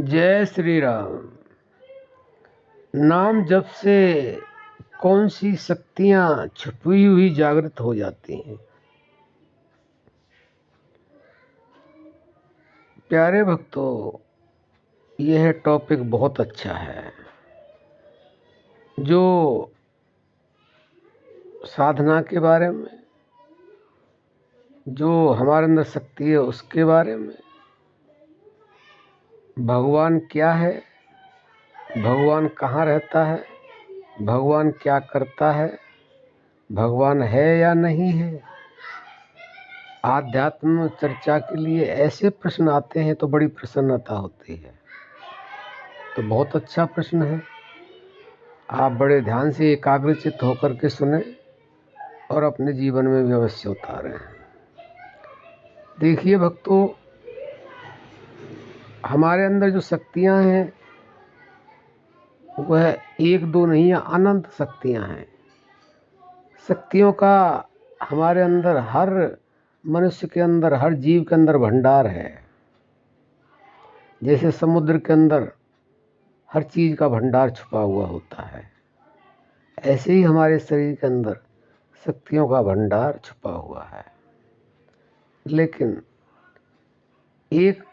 जय श्री राम। नाम जप से कौन सी शक्तियां छुपी हुई जागृत हो जाती हैं। प्यारे भक्तों, यह टॉपिक बहुत अच्छा है। जो साधना के बारे में, जो हमारे अंदर शक्ति है उसके बारे में, भगवान क्या है, भगवान कहाँ रहता है, भगवान क्या करता है, भगवान है या नहीं है, आध्यात्म चर्चा के लिए ऐसे प्रश्न आते हैं तो बड़ी प्रसन्नता होती है। तो बहुत अच्छा प्रश्न है। आप बड़े ध्यान से एकाग्रचित्त होकर के सुने और अपने जीवन में भी अवश्य उतारें। देखिए भक्तों, हमारे अंदर जो शक्तियां हैं वह एक दो नहीं है, अनंत शक्तियां हैं। शक्तियों का हमारे अंदर, हर मनुष्य के अंदर, हर जीव के अंदर भंडार है। जैसे समुद्र के अंदर हर चीज का भंडार छुपा हुआ होता है, ऐसे ही हमारे शरीर के अंदर शक्तियों का भंडार छुपा हुआ है। लेकिन एक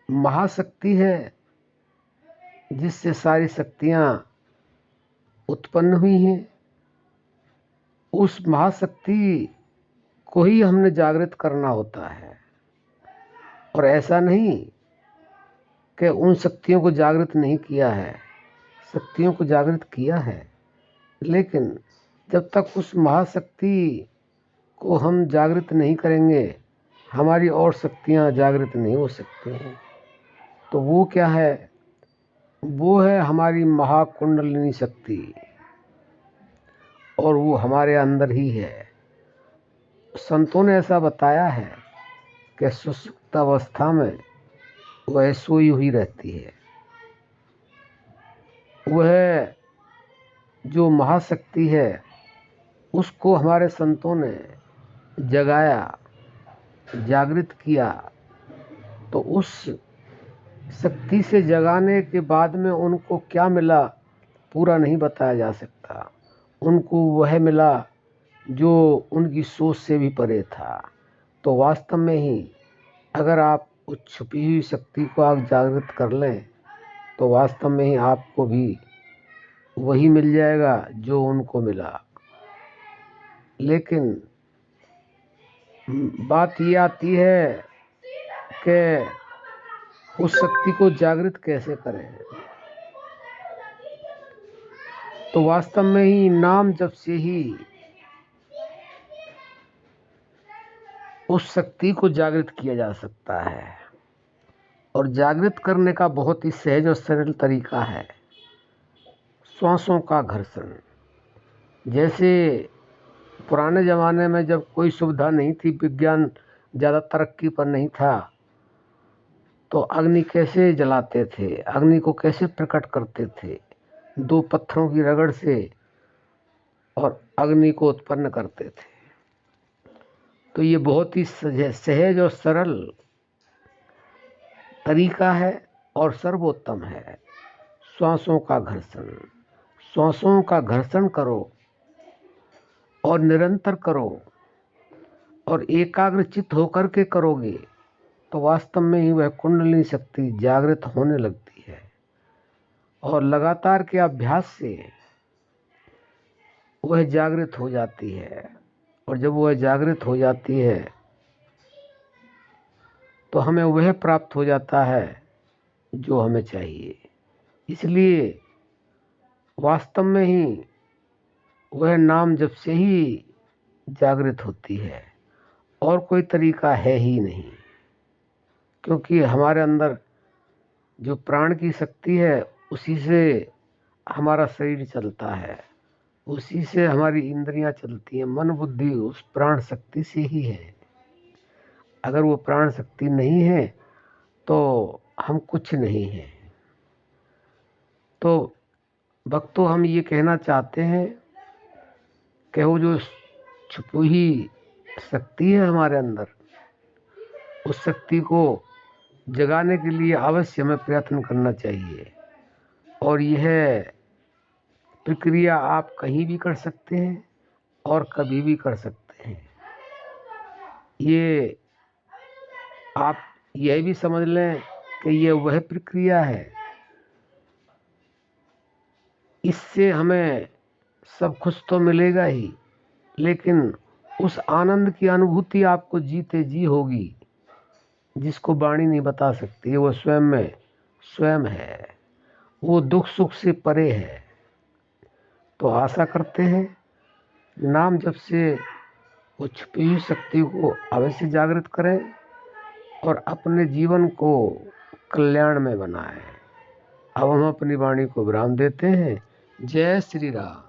महाशक्ति है जिससे सारी शक्तियां उत्पन्न हुई हैं। उस महाशक्ति को ही हमने जागृत करना होता है। और ऐसा नहीं कि उन शक्तियों को जागृत नहीं किया है, शक्तियों को जागृत किया है। लेकिन जब तक उस महाशक्ति को हम जागृत नहीं करेंगे, हमारी और शक्तियां जागृत नहीं हो सकती हैं। तो वो क्या है? वो है हमारी महाकुंडलिनी शक्ति, और वो हमारे अंदर ही है। संतों ने ऐसा बताया है कि सुषुप्त अवस्था में वह सोई हुई रहती है। वह जो महाशक्ति है उसको हमारे संतों ने जगाया, जागृत किया। तो उस शक्ति से जगाने के बाद में उनको क्या मिला पूरा नहीं बताया जा सकता। उनको वह मिला जो उनकी सोच से भी परे था। तो वास्तव में ही अगर आप उस छुपी हुई शक्ति को आप जागृत कर लें तो वास्तव में ही आपको भी वही मिल जाएगा जो उनको मिला। लेकिन बात ये आती है कि उस शक्ति को जागृत कैसे करें। तो वास्तव में ही नाम जप से ही उस शक्ति को जागृत किया जा सकता है। और जागृत करने का बहुत ही सहज और सरल तरीका है श्वासों का घर्षण। जैसे पुराने ज़माने में जब कोई सुविधा नहीं थी, विज्ञान ज़्यादा तरक्की पर नहीं था, तो अग्नि कैसे जलाते थे, अग्नि को कैसे प्रकट करते थे? दो पत्थरों की रगड़ से और अग्नि को उत्पन्न करते थे। तो ये बहुत ही सहज और सरल तरीका है और सर्वोत्तम है। श्वासों का घर्षण, श्वासों का घर्षण करो और निरंतर करो और एकाग्रचित्त होकर के करोगे तो वास्तव में ही वह कुंडलिनी शक्ति जागृत होने लगती है। और लगातार के अभ्यास से वह जागृत हो जाती है। और जब वह जागृत हो जाती है तो हमें वह प्राप्त हो जाता है जो हमें चाहिए। इसलिए वास्तव में ही वह नाम जब से ही जागृत होती है, और कोई तरीका है ही नहीं। क्योंकि हमारे अंदर जो प्राण की शक्ति है उसी से हमारा शरीर चलता है, उसी से हमारी इंद्रियां चलती हैं। मन बुद्धि उस प्राण शक्ति से ही है। अगर वो प्राण शक्ति नहीं है तो हम कुछ नहीं हैं। तो भक्तों, हम ये कहना चाहते हैं कि वो जो छुपी हुई शक्ति है हमारे अंदर, उस शक्ति को जगाने के लिए अवश्य हमें प्रयत्न करना चाहिए। और यह प्रक्रिया आप कहीं भी कर सकते हैं और कभी भी कर सकते हैं। ये आप यह भी समझ लें कि ये वह प्रक्रिया है, इससे हमें सब कुछ तो मिलेगा ही, लेकिन उस आनंद की अनुभूति आपको जीते जी होगी जिसको वाणी नहीं बता सकती। वो स्वयं में स्वयं है, वो दुख सुख से परे है। तो आशा करते हैं नाम जप से वो छुपी हुई शक्ति को अवश्य जागृत करें और अपने जीवन को कल्याण में बनाएं। अब हम अपनी वाणी को विराम देते हैं। जय श्री राम।